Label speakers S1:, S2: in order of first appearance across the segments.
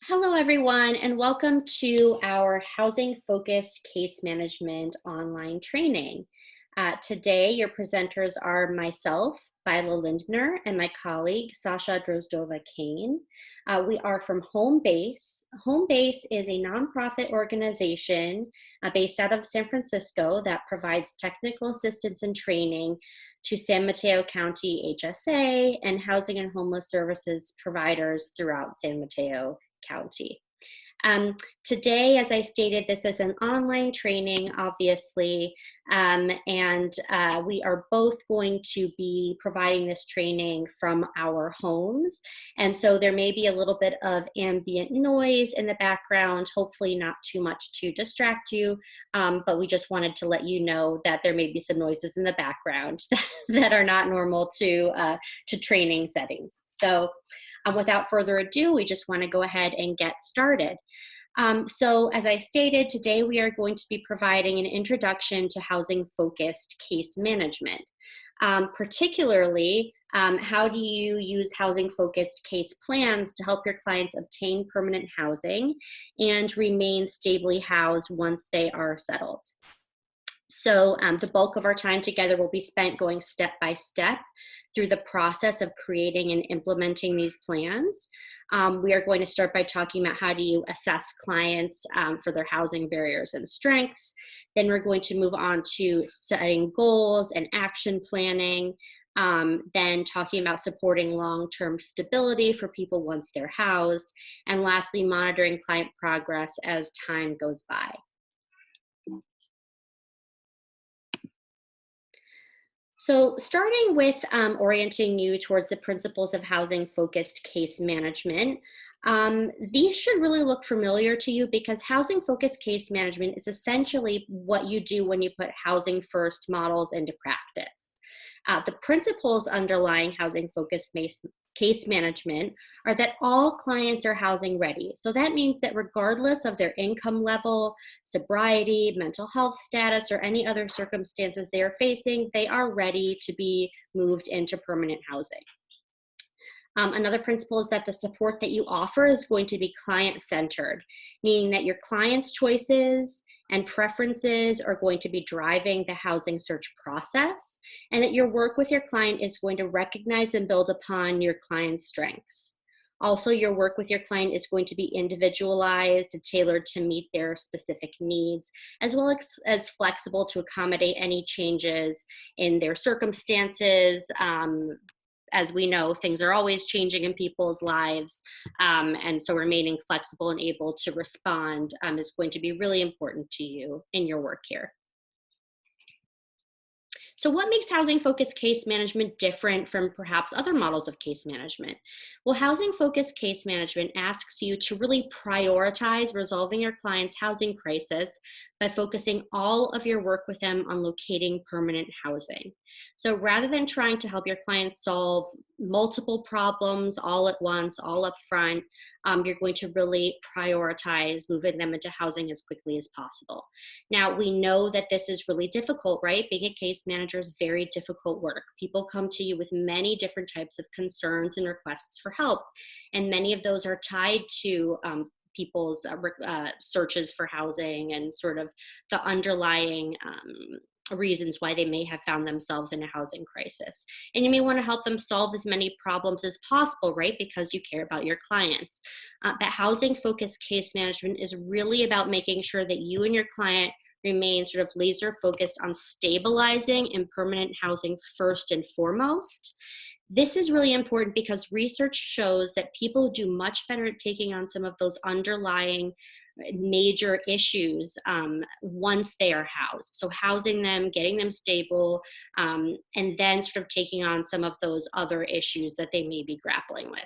S1: Hello, everyone, and welcome to our Housing Focused Case Management online training. Today, your presenters are myself, Bila Lindner, and my colleague, Sasha Drozdova-Kane. We are from Home Base. Home Base is a nonprofit organization based out of San Francisco that provides technical assistance and training to San Mateo County HSA and housing and homeless services providers throughout San Mateo County. Today, as I stated, this is an online training, obviously, and we are both going to be providing this training from our homes. And so there may be a little bit of ambient noise in the background, hopefully not too much to distract you, but we just wanted to let you know that there may be some noises in the background that are not normal to training settings. So without further ado, we just want to go ahead and get started. So as I stated, today we are going to be providing an introduction to housing-focused case management. Particularly, how do you use housing-focused case plans to help your clients obtain permanent housing and remain stably housed once they are settled? So the bulk of our time together will be spent going step by step through the process of creating and implementing these plans. We are going to start by talking about how do you assess clients for their housing barriers and strengths. Then we're going to move on to setting goals and action planning. Then talking about supporting long-term stability for people once they're housed. And lastly, monitoring client progress as time goes by. So starting with orienting you towards the principles of housing-focused case management, these should really look familiar to you because housing-focused case management is essentially what you do when you put housing-first models into practice. The principles underlying housing-focused case management are that all clients are housing ready. So that means that regardless of their income level, sobriety, mental health status, or any other circumstances they are facing, they are ready to be moved into permanent housing. Another principle is that the support that you offer is going to be client-centered, meaning that your client's choices and preferences are going to be driving the housing search process, and that your work with your client is going to recognize and build upon your client's strengths. Also, your work with your client is going to be individualized and tailored to meet their specific needs, as well as flexible to accommodate any changes in their circumstances. As we know, things are always changing in people's lives, and so remaining flexible and able to respond is going to be really important to you in your work here. So what makes housing-focused case management different from perhaps other models of case management? Well, housing-focused case management asks you to really prioritize resolving your client's housing crisis by focusing all of your work with them on locating permanent housing. So rather than trying to help your clients solve multiple problems all at once, all up front, you're going to really prioritize moving them into housing as quickly as possible. Now, we know that this is really difficult, right? Being a case manager is very difficult work. People come to you with many different types of concerns and requests for help, and many of those are tied to people's searches for housing and sort of the underlying reasons why they may have found themselves in a housing crisis. And you may want to help them solve as many problems as possible, right? Because you care about your clients. But housing-focused case management is really about making sure that you and your client remain sort of laser focused on stabilizing and permanent housing first and foremost. This is really important because research shows that people do much better at taking on some of those underlying major issues once they are housed. So housing them, getting them stable, and then sort of taking on some of those other issues that they may be grappling with.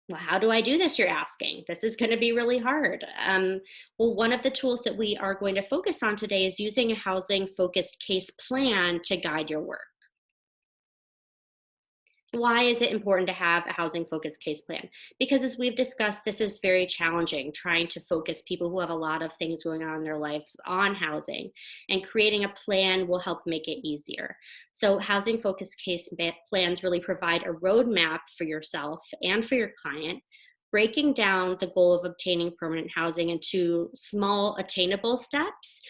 S1: Well, how do I do this, you're asking? This is going to be really hard. Well, one of the tools that we are going to focus on today is using a housing-focused case plan to guide your work. Why is it important to have a housing-focused case plan? Because as we've discussed, this is very challenging, trying to focus people who have a lot of things going on in their lives on housing, and creating a plan will help make it easier. So housing-focused case plans really provide a roadmap for yourself and for your client breaking down the goal of obtaining permanent housing into small attainable steps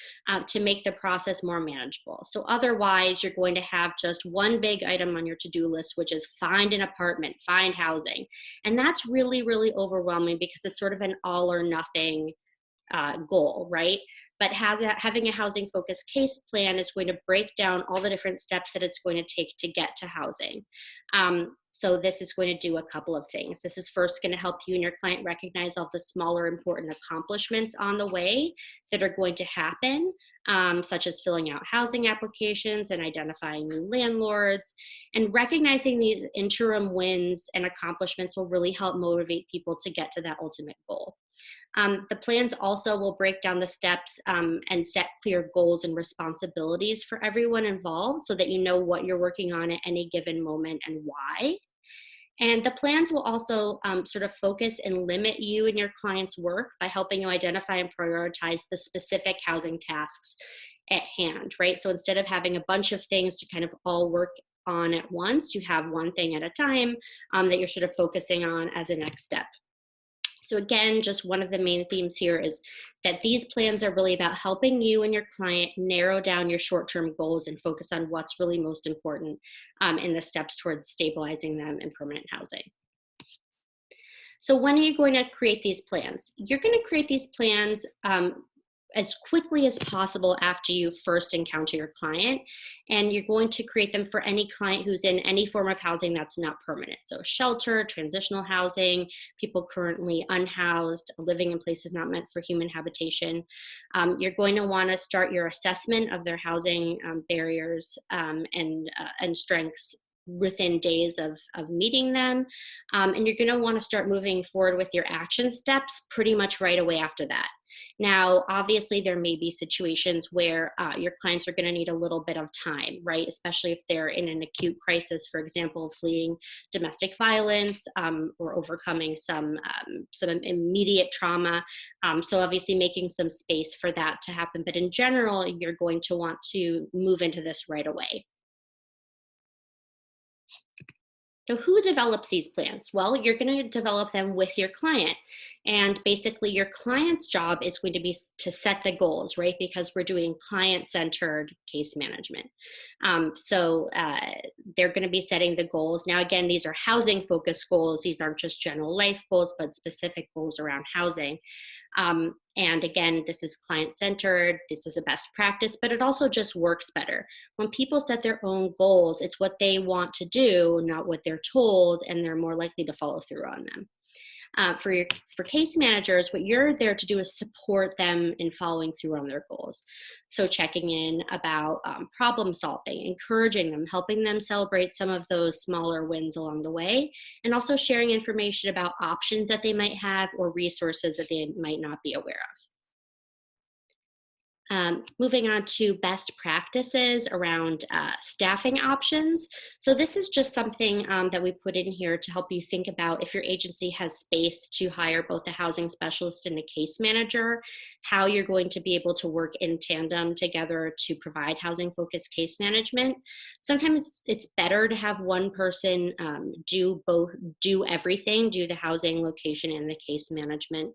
S1: to make the process more manageable. So otherwise, you're going to have just one big item on your to-do list, which is find an apartment, find housing. And that's really, really overwhelming because it's sort of an all or nothing goal, right? But having a housing focused case plan is going to break down all the different steps that it's going to take to get to housing. So this is going to do a couple of things. This is first going to help you and your client recognize all the smaller important accomplishments on the way that are going to happen, such as filling out housing applications and identifying new landlords. And recognizing these interim wins and accomplishments will really help motivate people to get to that ultimate goal. The plans also will break down the steps and set clear goals and responsibilities for everyone involved so that you know what you're working on at any given moment and why. And the plans will also sort of focus and limit you and your client's work by helping you identify and prioritize the specific housing tasks at hand, right? So instead of having a bunch of things to kind of all work on at once, you have one thing at a time that you're sort of focusing on as a next step. So again, just one of the main themes here is that these plans are really about helping you and your client narrow down your short-term goals and focus on what's really most important in the steps towards stabilizing them in permanent housing. So when are you going to create these plans? You're going to create these plans as quickly as possible after you first encounter your client. And you're going to create them for any client who's in any form of housing that's not permanent. So shelter, transitional housing, people currently unhoused, living in places not meant for human habitation. You're going to want to start your assessment of their housing barriers and strengths within days of meeting them. And you're going to want to start moving forward with your action steps pretty much right away after that. Now, obviously, there may be situations where your clients are going to need a little bit of time, right? Especially if they're in an acute crisis, for example, fleeing domestic violence or overcoming some immediate trauma. So obviously making some space for that to happen. But in general, you're going to want to move into this right away. So who develops these plans? Well, you're going to develop them with your client. And basically your client's job is going to be to set the goals, right? Because we're doing client-centered case management. So they're going to be setting the goals. Now, again, these are housing-focused goals. These aren't just general life goals, but specific goals around housing. And again, this is client-centered, this is a best practice, but it also just works better. When people set their own goals, it's what they want to do, not what they're told, and they're more likely to follow through on them. For case managers, what you're there to do is support them in following through on their goals. So checking in about problem solving, encouraging them, helping them celebrate some of those smaller wins along the way, and also sharing information about options that they might have or resources that they might not be aware of. Moving on to best practices around staffing options. So this is just something that we put in here to help you think about if your agency has space to hire both a housing specialist and a case manager, how you're going to be able to work in tandem together to provide housing-focused case management. Sometimes it's better to have one person do everything, do the housing, location, and the case management.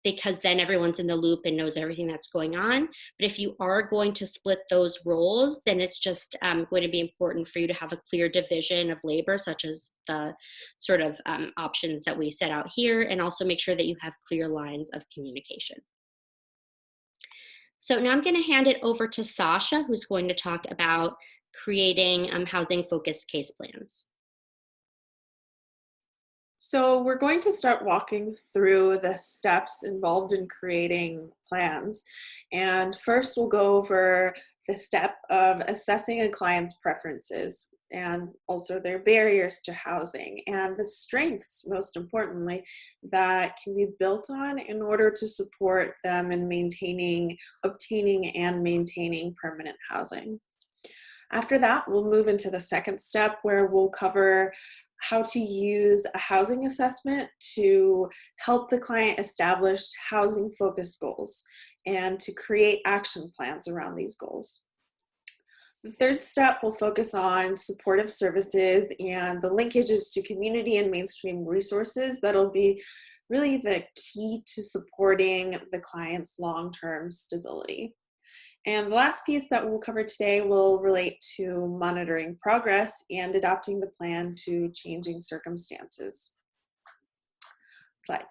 S1: Because then everyone's in the loop and knows everything that's going on. But if you are going to split those roles, then it's just going to be important for you to have a clear division of labor, such as the sort of options that we set out here, and also make sure that you have clear lines of communication. So now I'm going to hand it over to Sasha, who's going to talk about creating housing-focused case plans.
S2: So we're going to start walking through the steps involved in creating plans. And first we'll go over the step of assessing a client's preferences and also their barriers to housing and the strengths, most importantly, that can be built on in order to support them in obtaining and maintaining permanent housing. After that, we'll move into the second step where we'll cover how to use a housing assessment to help the client establish housing-focused goals and to create action plans around these goals. The third step will focus on supportive services and the linkages to community and mainstream resources that'll be really the key to supporting the client's long-term stability. And the last piece that we'll cover today will relate to monitoring progress and adapting the plan to changing circumstances. Slide.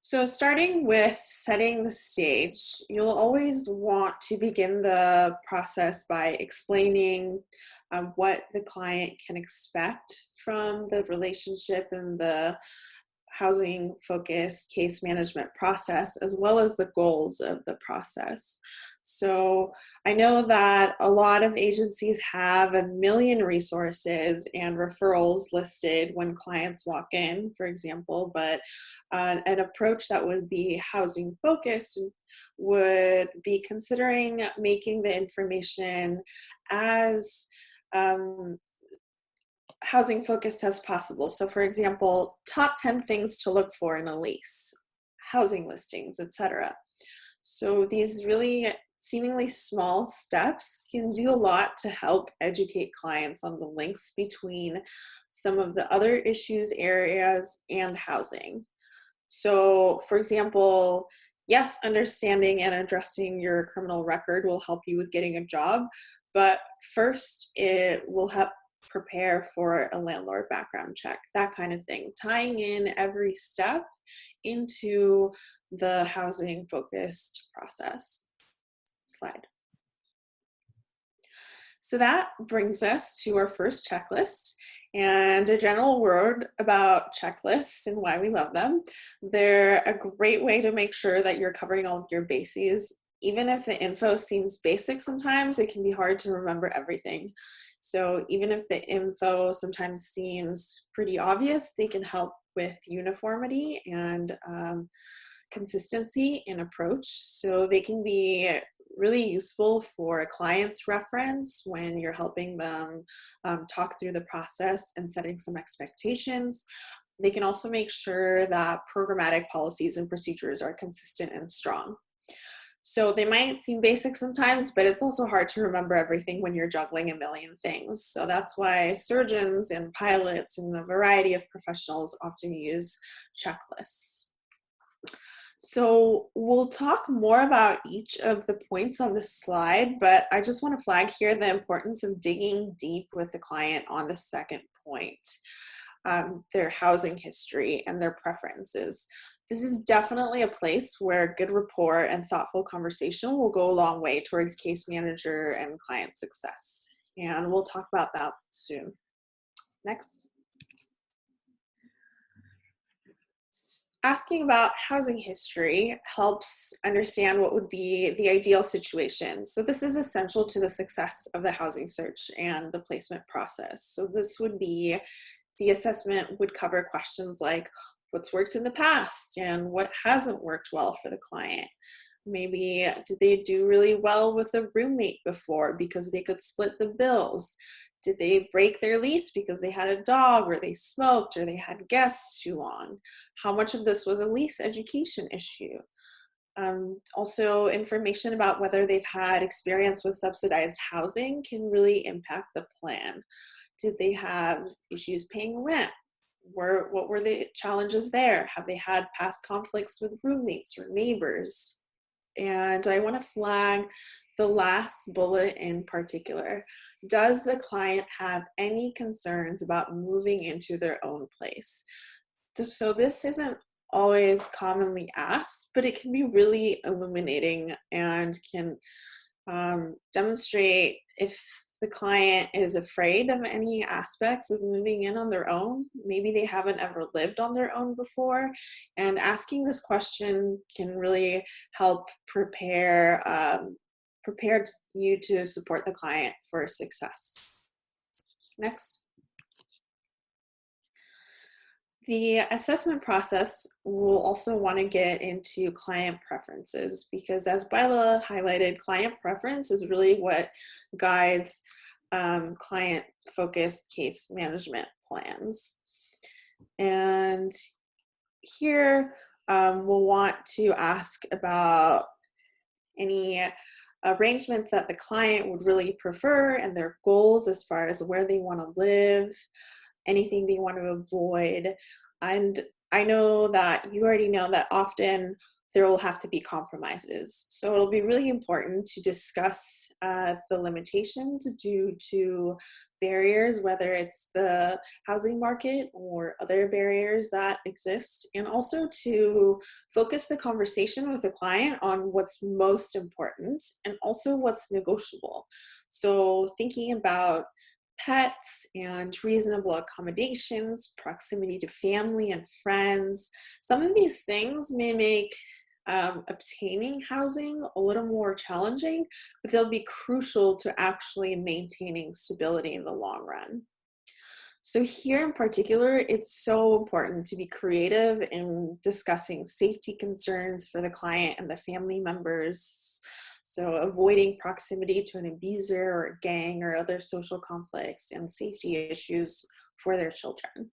S2: So starting with setting the stage, you'll always want to begin the process by explaining what the client can expect from the relationship and the housing focused case management process, as well as the goals of the process. So I know that a lot of agencies have a million resources and referrals listed when clients walk in, for example, but an approach that would be housing focused would be considering making the information as housing focused as possible. So for example, top 10 things to look for in a lease, housing listings, etc. So these really seemingly small steps can do a lot to help educate clients on the links between some of the other issues, areas, and housing. So for example, yes, understanding and addressing your criminal record will help you with getting a job, but first it will help prepare for a landlord background check, that kind of thing, tying in every step into the housing focused process. Slide. So that brings us to our first checklist and a general word about checklists and why we love them. They're a great way to make sure that you're covering all of your bases. Even if the info seems basic sometimes, it can be hard to remember everything. So even if the info sometimes seems pretty obvious, they can help with uniformity and consistency in approach. So they can be really useful for a client's reference when you're helping them talk through the process and setting some expectations. They can also make sure that programmatic policies and procedures are consistent and strong. So they might seem basic sometimes, but it's also hard to remember everything when you're juggling a million things. So that's why surgeons and pilots and a variety of professionals often use checklists. So we'll talk more about each of the points on this slide, but I just want to flag here the importance of digging deep with the client on the second point, their housing history and their preferences. This is definitely a place where good rapport and thoughtful conversation will go a long way towards case manager and client success. And we'll talk about that soon. Next. Asking about housing history helps understand what would be the ideal situation. So this is essential to the success of the housing search and the placement process. So this would be, the assessment would cover questions like what's worked in the past and what hasn't worked well for the client. Maybe did they do really well with a roommate before because they could split the bills? Did they break their lease because they had a dog or they smoked or they had guests too long? How much of this was a lease education issue? Also, information about whether they've had experience with subsidized housing can really impact the plan. Did they have issues paying rent? What were the challenges there? Have they had past conflicts with roommates or neighbors? And I want to flag the last bullet in particular. Does the client have any concerns about moving into their own place? So this isn't always commonly asked, but it can be really illuminating and can demonstrate if the client is afraid of any aspects of moving in on their own. Maybe they haven't ever lived on their own before, and asking this question can really help prepare you to support the client for success. Next. The assessment process will also want to get into client preferences because, as Byla highlighted, client preference is really what guides client-focused case management plans. And here we'll want to ask about any arrangements that the client would really prefer and their goals as far as where they want to live, anything they want to avoid. And I know that you already know that often there will have to be compromises. So it'll be really important to discuss the limitations due to barriers, whether it's the housing market or other barriers that exist, and also to focus the conversation with the client on what's most important and also what's negotiable. So thinking about pets and reasonable accommodations, proximity to family and friends. Some of these things may make obtaining housing a little more challenging, but they'll be crucial to actually maintaining stability in the long run. So here in particular, it's so important to be creative in discussing safety concerns for the client and the family members. So avoiding proximity to an abuser or a gang or other social conflicts and safety issues for their children.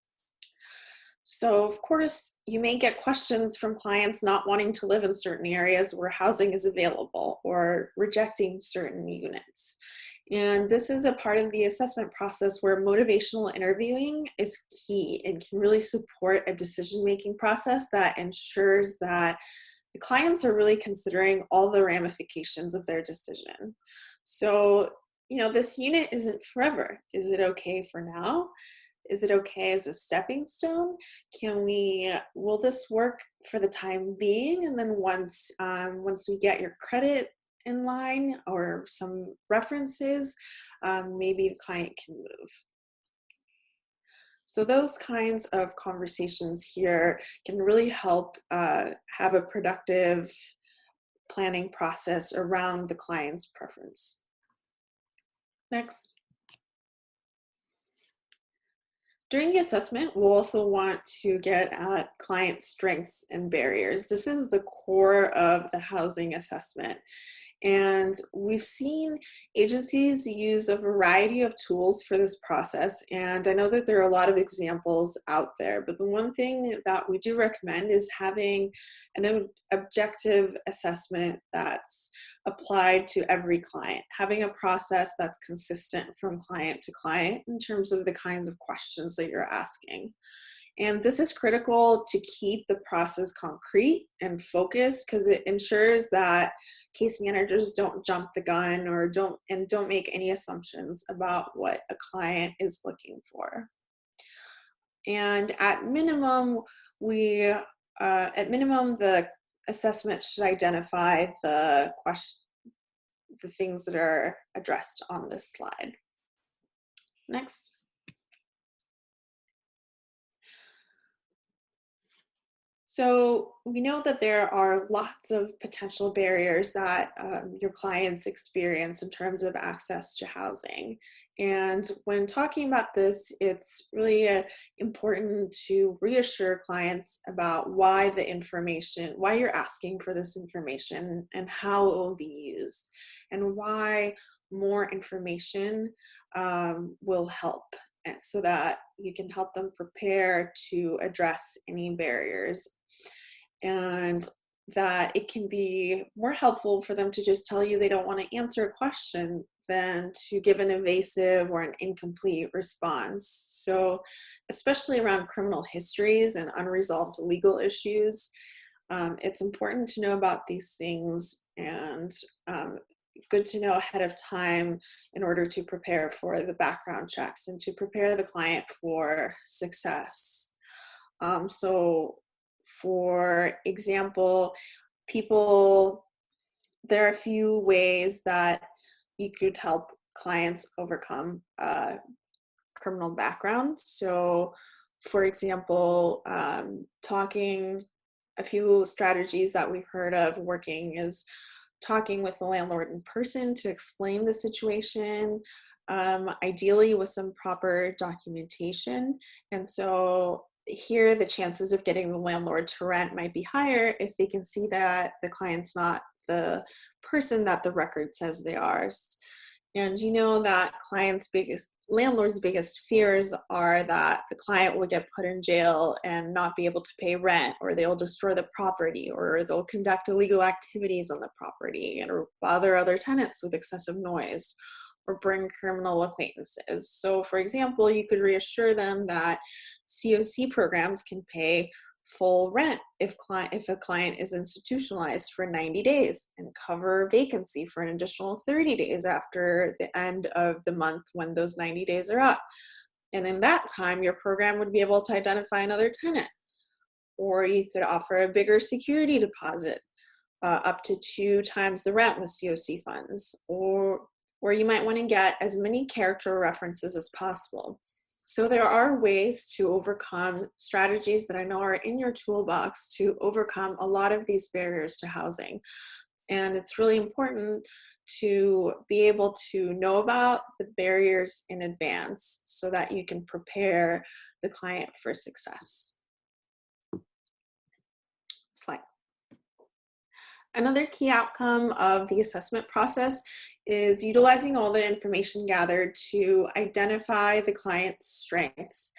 S2: So of course, you may get questions from clients not wanting to live in certain areas where housing is available or rejecting certain units. And this is a part of the assessment process where motivational interviewing is key and can really support a decision-making process that ensures that the clients are really considering all the ramifications of their decision. So, this unit isn't forever. Is it okay for now? Is it okay as a stepping stone? Will this work for the time being? And then once we get your credit in line or some references, maybe the client can move. So those kinds of conversations here can really help have a productive planning process around the client's preference. Next. During the assessment, we'll also want to get at client strengths and barriers. This is the core of the housing assessment. And we've seen agencies use a variety of tools for this process. And I know that there are a lot of examples out there, but the one thing that we do recommend is having an objective assessment that's applied to every client, having a process that's consistent from client to client in terms of the kinds of questions that you're asking. And this is critical to keep the process concrete and focused because it ensures that case managers don't jump the gun or don't make any assumptions about what a client is looking for. And at minimum, the assessment should identify the things that are addressed on this slide. Next. So we know that there are lots of potential barriers that your clients experience in terms of access to housing. And when talking about this, it's really important to reassure clients about why you're asking for this information and how it will be used, and why more information will help, so that you can help them prepare to address any barriers. And that it can be more helpful for them to just tell you they don't want to answer a question than to give an evasive or an incomplete response. So especially around criminal histories and unresolved legal issues, it's important to know about these things, and good to know ahead of time in order to prepare for the background checks and to prepare the client for success. So for example, there are a few ways that you could help clients overcome criminal background. So for example, a few strategies that we've heard of working is talking with the landlord in person to explain the situation, ideally with some proper documentation. And so here, the chances of getting the landlord to rent might be higher if they can see that the client's not the person that the record says they are. And you know that landlord's biggest fears are that the client will get put in jail and not be able to pay rent, or they'll destroy the property, or they'll conduct illegal activities on the property, or bother other tenants with excessive noise, or bring criminal acquaintances. So for example, you could reassure them that COC programs can pay full rent if a client is institutionalized for 90 days, and cover vacancy for an additional 30 days after the end of the month when those 90 days are up. And in that time, your program would be able to identify another tenant. Or you could offer a bigger security deposit, up to 2 times the rent with COC funds. Or you might want to get as many character references as possible. So there are ways to overcome strategies that I know are in your toolbox to overcome a lot of these barriers to housing. And it's really important to be able to know about the barriers in advance so that you can prepare the client for success. Slide. Another key outcome of the assessment process is utilizing all the information gathered to identify the client's strengths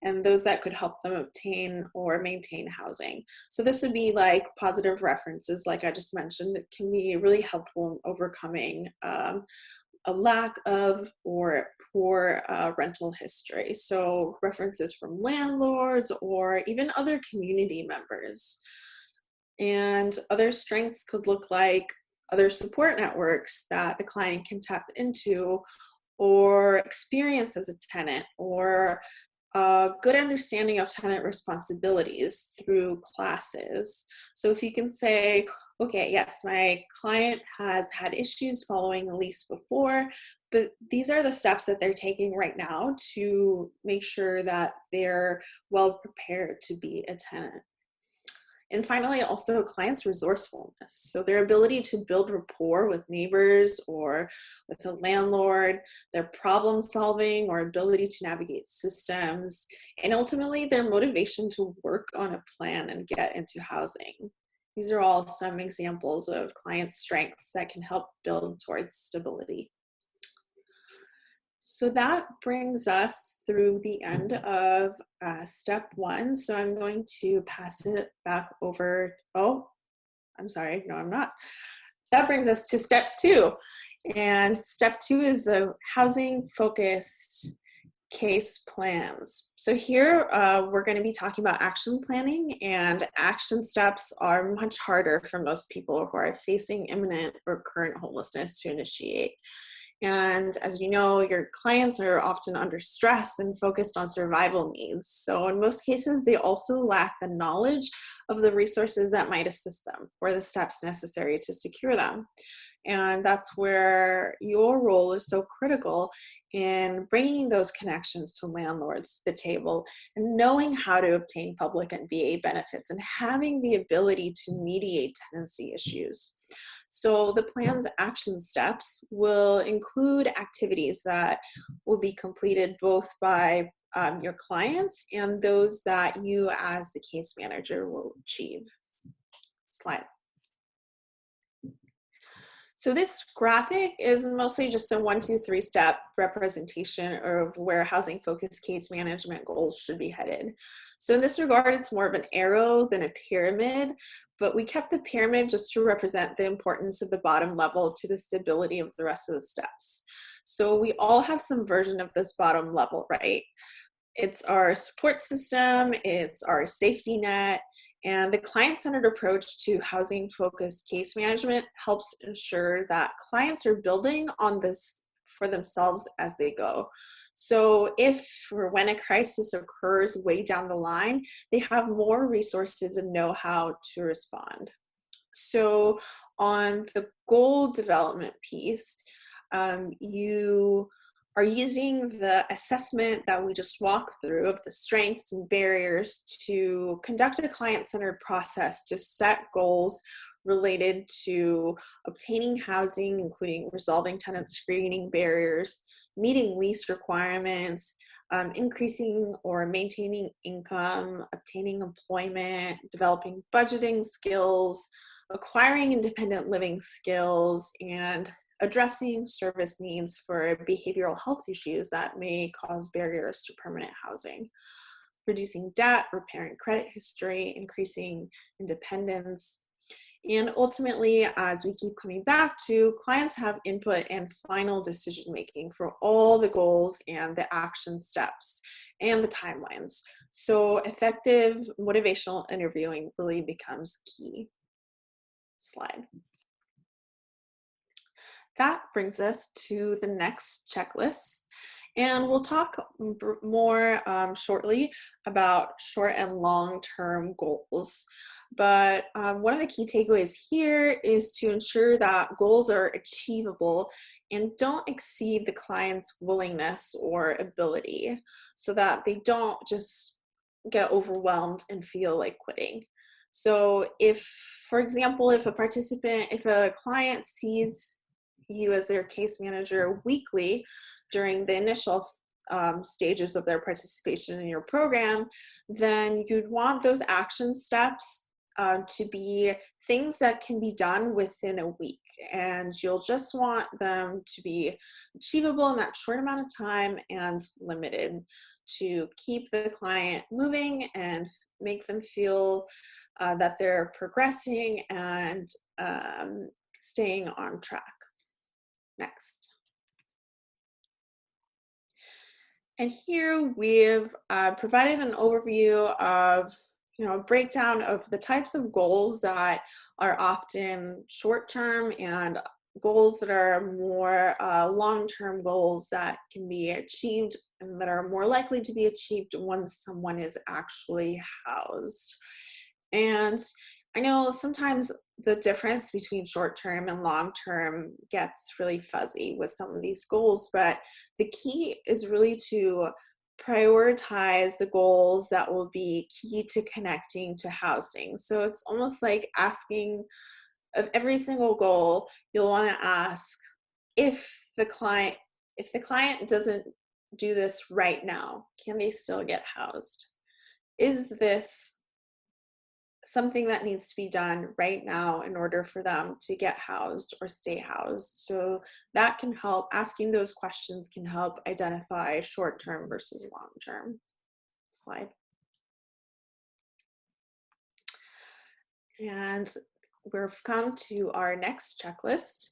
S2: and those that could help them obtain or maintain housing. So this would be like positive references, like I just mentioned. It can be really helpful in overcoming a lack of or poor rental history. So references from landlords or even other community members. And other strengths could look like other support networks that the client can tap into, or experience as a tenant, or a good understanding of tenant responsibilities through classes. So if you can say, okay, yes, my client has had issues following a lease before, but these are the steps that they're taking right now to make sure that they're well prepared to be a tenant. And finally, also clients' resourcefulness. So their ability to build rapport with neighbors or with a landlord, their problem solving or ability to navigate systems, and ultimately their motivation to work on a plan and get into housing. These are all some examples of client strengths that can help build towards stability. So that brings us through the end of step 1. So I'm going to pass it back over. Oh, I'm sorry. No, I'm not. That brings us to step 2. And step 2 is the housing focused case plans. So here we're going to be talking about action planning, and action steps are much harder for most people who are facing imminent or current homelessness to initiate. And as you know, your clients are often under stress and focused on survival needs. So in most cases, they also lack the knowledge of the resources that might assist them or the steps necessary to secure them. And that's where your role is so critical in bringing those connections to landlords to the table, and knowing how to obtain public and VA benefits, and having the ability to mediate tenancy issues. So the plan's action steps will include activities that will be completed both by your clients and those that you as the case manager will achieve. Slide. So this graphic is mostly just a 1, 2, 3 step representation of where housing focused case management goals should be headed. So in this regard, it's more of an arrow than a pyramid, but we kept the pyramid just to represent the importance of the bottom level to the stability of the rest of the steps. So we all have some version of this bottom level, right? It's our support system, it's our safety net, and the client-centered approach to housing-focused case management helps ensure that clients are building on this for themselves as they go. So if or when a crisis occurs way down the line, they have more resources and know how to respond. So on the goal development piece, you are using the assessment that we just walked through of the strengths and barriers to conduct a client-centered process to set goals related to obtaining housing, including resolving tenant screening barriers, meeting lease requirements, increasing or maintaining income, obtaining employment, developing budgeting skills, acquiring independent living skills, and addressing service needs for behavioral health issues that may cause barriers to permanent housing, reducing debt, repairing credit history, increasing independence. And ultimately, as we keep coming back to, clients have input and final decision making for all the goals and the action steps and the timelines. So effective motivational interviewing really becomes key. Slide. That brings us to the next checklist. And we'll talk more shortly about short and long-term goals. But one of the key takeaways here is to ensure that goals are achievable and don't exceed the client's willingness or ability, so that they don't just get overwhelmed and feel like quitting. So if, for example, if a client sees you as their case manager weekly during the initial stages of their participation in your program, then you'd want those action steps to be things that can be done within a week. And you'll just want them to be achievable in that short amount of time and limited to keep the client moving and make them feel that they're progressing and staying on track. Next. And here we've provided an overview of, a breakdown of the types of goals that are often short-term and goals that are more long-term goals that can be achieved and that are more likely to be achieved once someone is actually housed. And I know sometimes the difference between short-term and long-term gets really fuzzy with some of these goals, but the key is really to prioritize the goals that will be key to connecting to housing. So it's almost like asking of every single goal, you'll want to ask if the client doesn't do this right now, can they still get housed? Is this something that needs to be done right now in order for them to get housed or stay housed? So that can help, asking those questions can help identify short-term versus long-term. Slide. And we've come to our next checklist.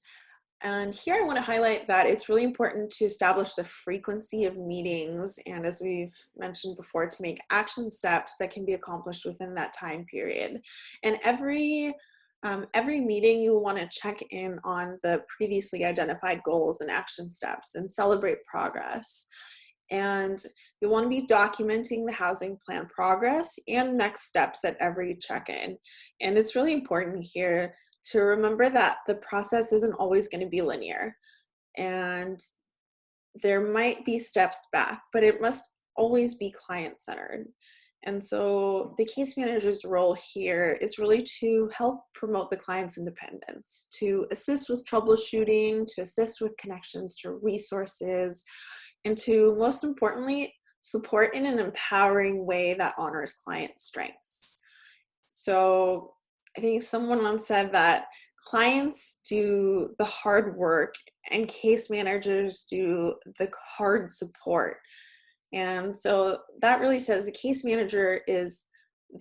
S2: And here I want to highlight that it's really important to establish the frequency of meetings, and as we've mentioned before, to make action steps that can be accomplished within that time period. And every meeting, you will want to check in on the previously identified goals and action steps and celebrate progress. And you want to be documenting the housing plan progress and next steps at every check-in. And it's really important here to remember that the process isn't always going to be linear, and there might be steps back, but it must always be client-centered. And so the case manager's role here is really to help promote the client's independence, to assist with troubleshooting, to assist with connections to resources, and to, most importantly, support in an empowering way that honors client strengths. So I think someone once said that clients do the hard work and case managers do the hard support. And so that really says the case manager is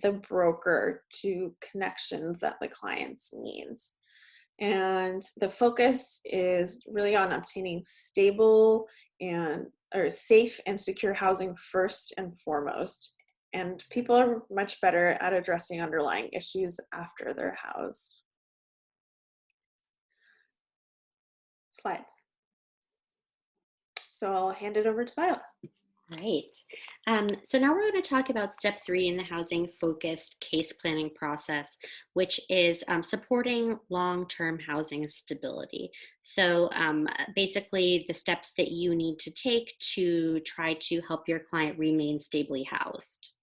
S2: the broker to connections that the clients needs. And the focus is really on obtaining stable or safe and secure housing first and foremost. And people are much better at addressing underlying issues after they're housed. Slide. So I'll hand it over to Viola.
S1: Right. So now we're going to talk about step 3 in the housing focused case planning process, which is supporting long-term housing stability. So basically the steps that you need to take to try to help your client remain stably housed.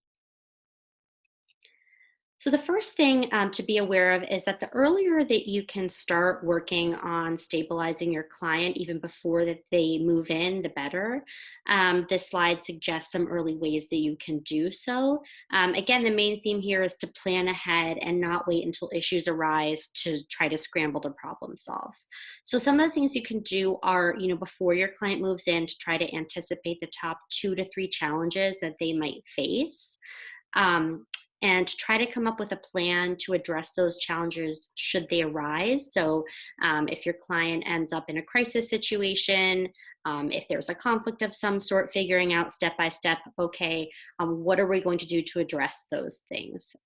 S1: So, the first thing to be aware of is that the earlier that you can start working on stabilizing your client, even before that they move in, the better. This slide suggests some early ways that you can do so. Again, the main theme here is to plan ahead and not wait until issues arise to try to scramble to problem solve. So, some of the things you can do are, before your client moves in, to try to anticipate the top 2 to 3 challenges that they might face. Um, and to try to come up with a plan to address those challenges should they arise. So, if your client ends up in a crisis situation, if there's a conflict of some sort, figuring out step by step, okay, what are we going to do to address those things?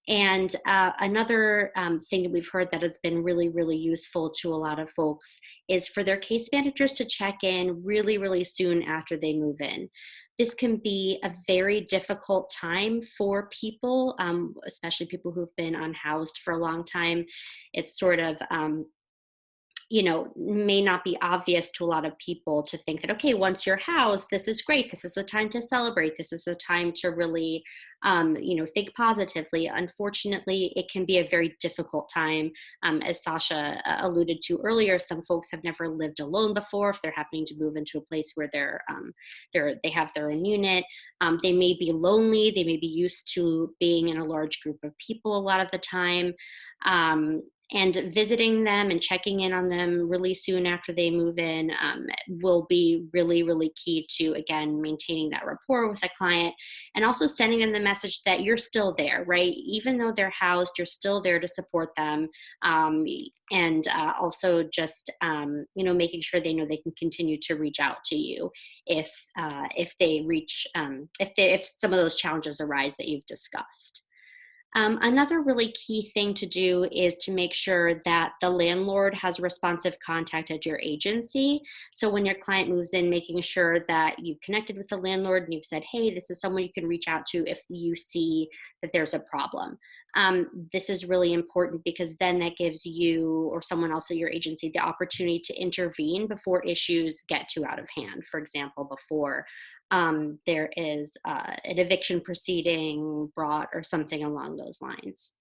S1: And another thing that we've heard that has been really, really useful to a lot of folks is for their case managers to check in really, really soon after they move in. This can be a very difficult time for people, especially people who've been unhoused for a long time. It's sort of may not be obvious to a lot of people to think that, okay, once you're housed, this is great. This is the time to celebrate. This is the time to really, think positively. Unfortunately, it can be a very difficult time. As Sasha alluded to earlier, some folks have never lived alone before. If they're happening to move into a place where they have their own unit, they may be lonely. They may be used to being in a large group of people a lot of the time. And visiting them and checking in on them really soon after they move in will be really, really key to, again, maintaining that rapport with a client and also sending them the message that you're still there, right? Even though they're housed, you're still there to support them. And also just, making sure they know they can continue to reach out to you if they reach, if some of those challenges arise that you've discussed. Another really key thing to do is to make sure that the landlord has responsive contact at your agency. So when your client moves in, making sure that you've connected with the landlord and you've said, hey, this is someone you can reach out to if you see that there's a problem. This is really important because then that gives you or someone else at your agency the opportunity to intervene before issues get too out of hand. For example, before there is an eviction proceeding brought or something along those lines.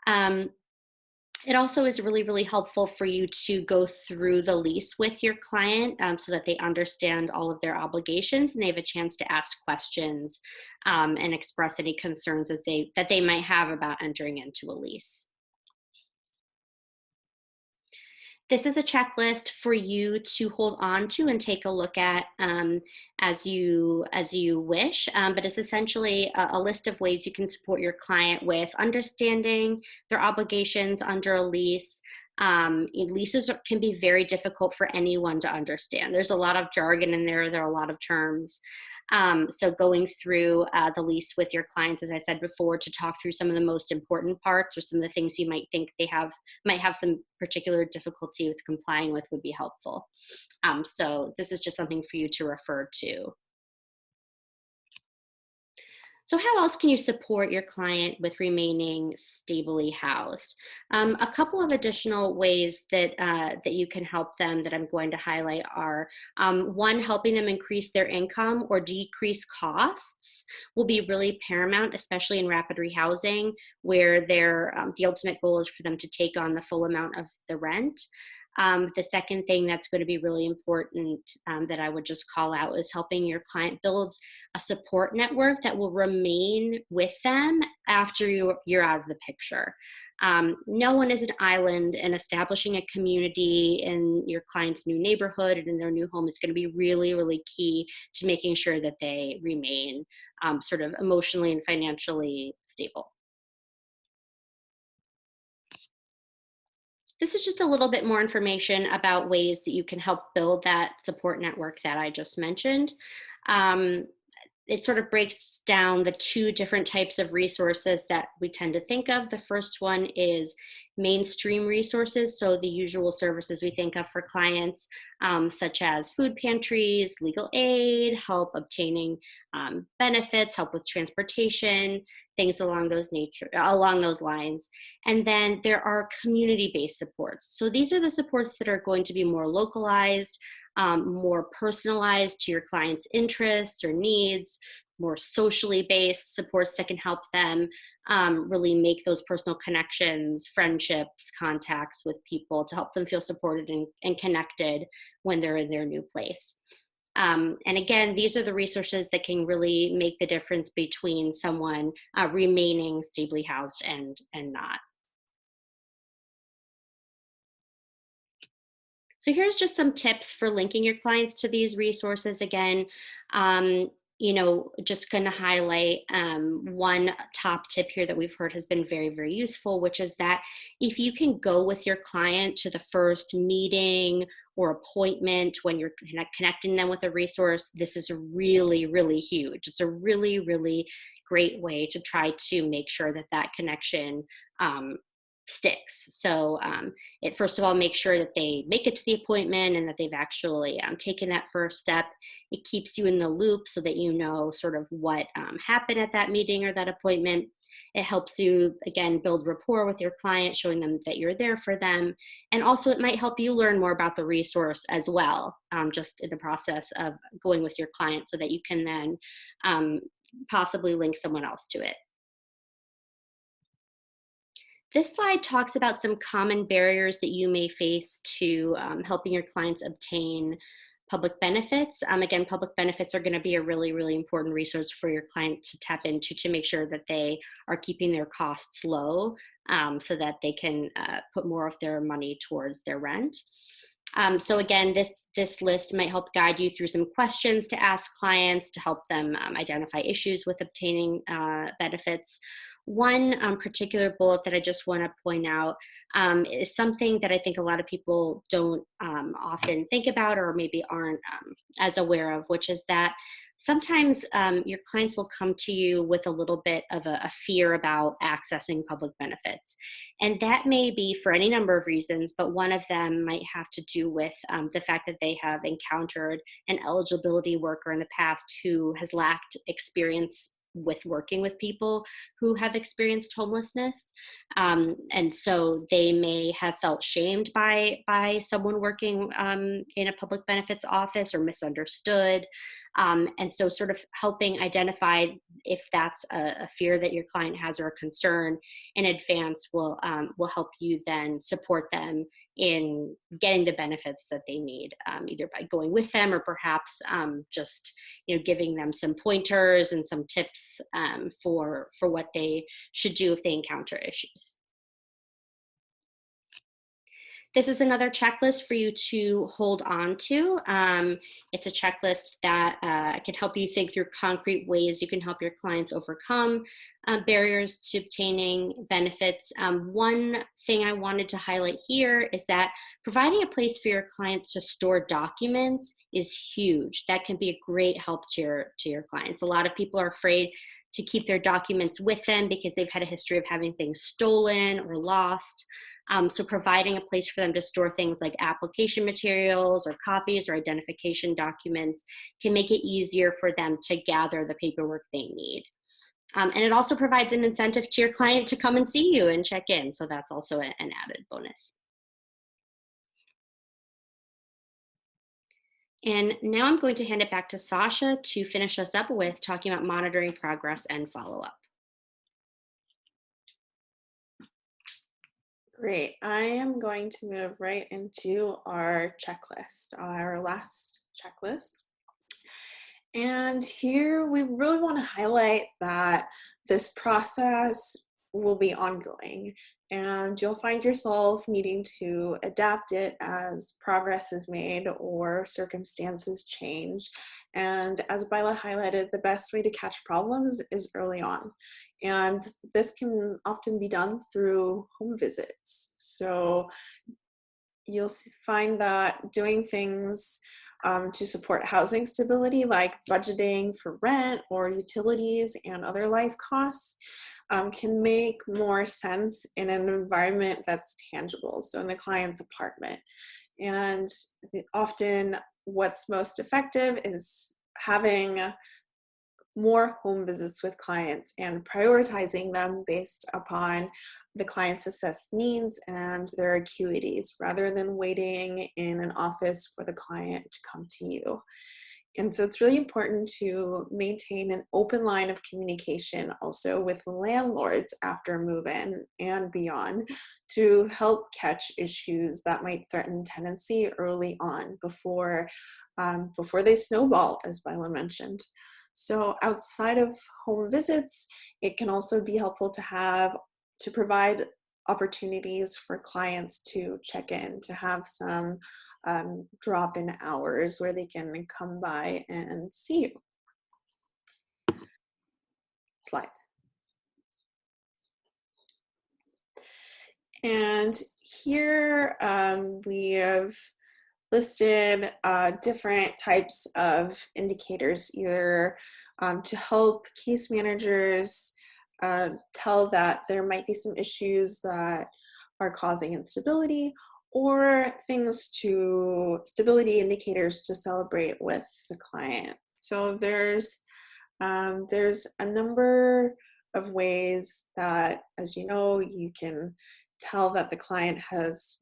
S1: Um, it also is really, really helpful for you to go through the lease with your client so that they understand all of their obligations and they have a chance to ask questions and express any concerns that they might have about entering into a lease. This is a checklist for you to hold on to and take a look at as you wish. But it's essentially a list of ways you can support your client with understanding their obligations under a lease. Leases can be very difficult for anyone to understand. There's a lot of jargon in there. There are a lot of terms. So going through the lease with your clients, as I said before, to talk through some of the most important parts or some of the things you might think they might have some particular difficulty with complying with would be helpful. So this is just something for you to refer to. So how else can you support your client with remaining stably housed? A couple of additional ways that you can help them that I'm going to highlight are one, helping them increase their income or decrease costs will be really paramount, especially in rapid rehousing, where the ultimate goal is for them to take on the full amount of the rent. The second thing that's going to be really important that I would just call out is helping your client build a support network that will remain with them after you're out of the picture. No one is an island, and establishing a community in your client's new neighborhood and in their new home is going to be really, really key to making sure that they remain sort of emotionally and financially stable. This is just a little bit more information about ways that you can help build that support network that I just mentioned. Um, it sort of breaks down the two different types of resources that we tend to think of. The first one is mainstream resources, so the usual services we think of for clients, such as food pantries, legal aid, help obtaining benefits, help with transportation, things along those lines. And then there are community-based supports. So these are the supports that are going to be more localized, more personalized to your client's interests or needs, more socially based supports that can help them really make those personal connections, friendships, contacts with people to help them feel supported and connected when they're in their new place. And again, these are the resources that can really make the difference between someone remaining stably housed and not. So here's just some tips for linking your clients to these resources. Again, um, just going to highlight one top tip here that we've heard has been very, very useful, which is that if you can go with your client to the first meeting or appointment when you're connecting them with a resource, this is really, really huge. It's a really, really great way to try to make sure that that connection sticks. So it first of all makes sure that they make it to the appointment and that they've actually taken that first step. It keeps you in the loop so that you know sort of what happened at that meeting or that appointment. It helps you, again, build rapport with your client, showing them that you're there for them. And also it might help you learn more about the resource as well, just in the process of going with your client so that you can then possibly link someone else to it. This slide talks about some common barriers that you may face to helping your clients obtain public benefits. Again, public benefits are going to be a really, really important resource for your client to tap into to make sure that they are keeping their costs low so that they can put more of their money towards their rent. So again, this list might help guide you through some questions to ask clients to help them identify issues with obtaining benefits. One particular bullet that I just want to point out is something that I think a lot of people don't often think about or maybe aren't as aware of, which is that sometimes your clients will come to you with a little bit of a fear about accessing public benefits. And that may be for any number of reasons, but one of them might have to do with the fact that they have encountered an eligibility worker in the past who has lacked experience with working with people who have experienced homelessness. And so they may have felt shamed by someone working in a public benefits office or misunderstood. And so sort of helping identify if that's a fear that your client has or a concern in advance will help you then support them in getting the benefits that they need, either by going with them or perhaps just giving them some pointers and some tips for what they should do if they encounter issues. This is another checklist for you to hold on to. It's a checklist that can help you think through concrete ways you can help your clients overcome barriers to obtaining benefits. One thing I wanted to highlight here is that providing a place for your clients to store documents is huge. That can be a great help to your clients. A lot of people are afraid to keep their documents with them because they've had a history of having things stolen or lost. So providing a place for them to store things like application materials or copies or identification documents can make it easier for them to gather the paperwork they need. And it also provides an incentive to your client to come and see you and check in. So that's also an added bonus. And now I'm going to hand it back to Sasha to finish us up with talking about monitoring progress and follow-up.
S2: Great. I am going to move right into our checklist, our last checklist. And here we really want to highlight that this process will be ongoing and you'll find yourself needing to adapt it as progress is made or circumstances change. And as Bila highlighted, the best way to catch problems is early on. And this can often be done through home visits. So you'll find that doing things to support housing stability, like budgeting for rent or utilities and other life costs, can make more sense in an environment that's tangible, so in the client's apartment. And often what's most effective is having more home visits with clients and prioritizing them based upon the client's assessed needs and their acuities rather than waiting in an office for the client to come to you. And so it's really important to maintain an open line of communication also with landlords after move-in and beyond to help catch issues that might threaten tenancy early on before they snowball, as Viola mentioned. So outside of home visits, it can also be helpful to provide opportunities for clients to check in, to have some drop-in hours where they can come by and see you. Slide. And here we have listed different types of indicators, either to help case managers tell that there might be some issues that are causing instability, or stability indicators to celebrate with the client. So there's a number of ways that, as you know, you can tell that the client has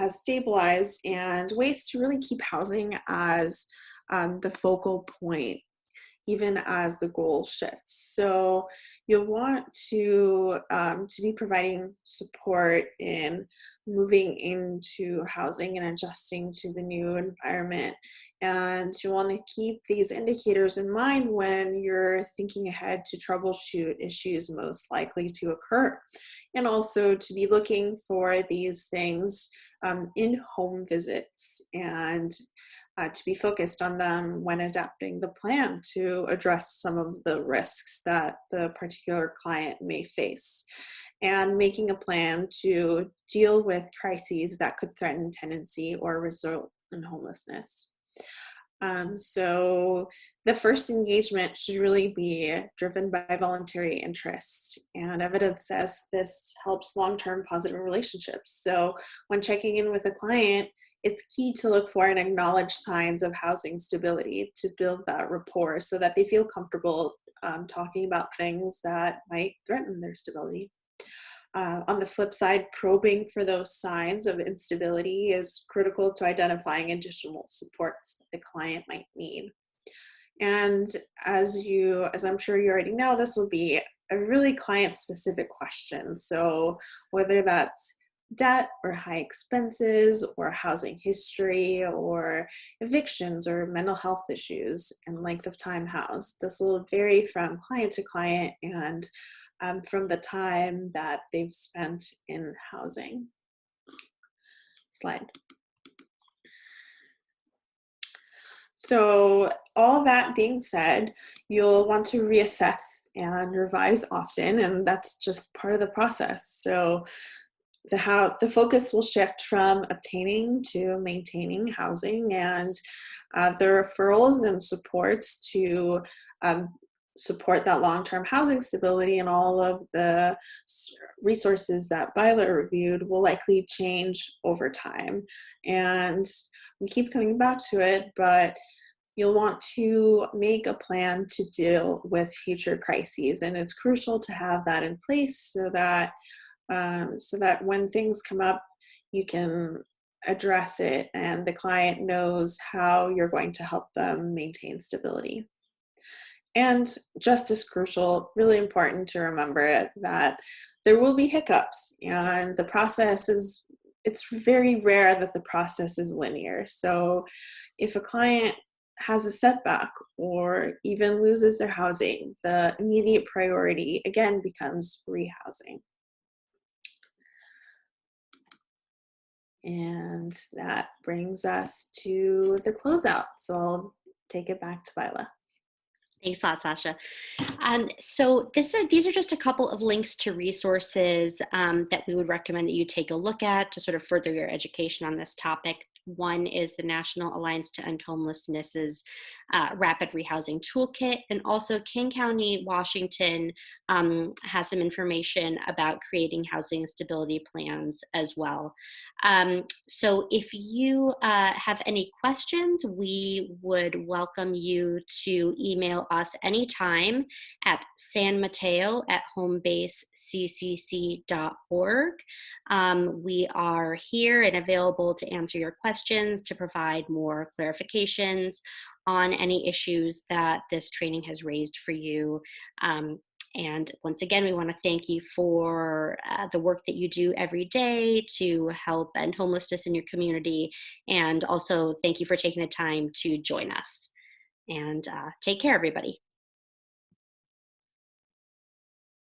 S2: stabilized, and ways to really keep housing as the focal point, even as the goal shifts. So you'll want to be providing support in moving into housing and adjusting to the new environment. And you want to keep these indicators in mind when you're thinking ahead to troubleshoot issues most likely to occur. And also to be looking for these things in home visits, and to be focused on them when adapting the plan to address some of the risks that the particular client may face, and making a plan to deal with crises that could threaten tenancy or result in homelessness. So the first engagement should really be driven by voluntary interest, and evidence says this helps long-term positive relationships. So when checking in with a client, it's key to look for and acknowledge signs of housing stability to build that rapport so that they feel comfortable talking about things that might threaten their stability. On the flip side, probing for those signs of instability is critical to identifying additional supports that the client might need. And as I'm sure you already know, this will be a really client-specific question. So whether that's debt or high expenses or housing history or evictions or mental health issues and length of time housed, this will vary from client to client and from the time that they've spent in housing. Slide. So all that being said, you'll want to reassess and revise often, and that's just part of the process. So the focus will shift from obtaining to maintaining housing, and the referrals and supports to support that long-term housing stability, and all of the resources that Byla reviewed will likely change over time. And we keep coming back to it, but you'll want to make a plan to deal with future crises, and it's crucial to have that in place so that when things come up, you can address it and the client knows how you're going to help them maintain stability. And just as crucial, really important to remember that there will be hiccups, and it's very rare that the process is linear. So if a client has a setback or even loses their housing, the immediate priority again becomes rehousing. And that brings us to the closeout. So I'll take it back to Byla.
S1: Thanks a lot, Sasha. So these are just a couple of links to resources that we would recommend that you take a look at to sort of further your education on this topic. One is the National Alliance to End Homelessness's Rapid Rehousing Toolkit, and also King County, Washington has some information about creating housing stability plans as well. So if you have any questions, we would welcome you to email us anytime at sanmateo@homebaseccc.org. We are here and available to answer your questions questions to provide more clarifications on any issues that this training has raised for you. Um, and once again, we want to thank you for the work that you do every day to help end homelessness in your community. And also, thank you for taking the time to join us. And take care, everybody.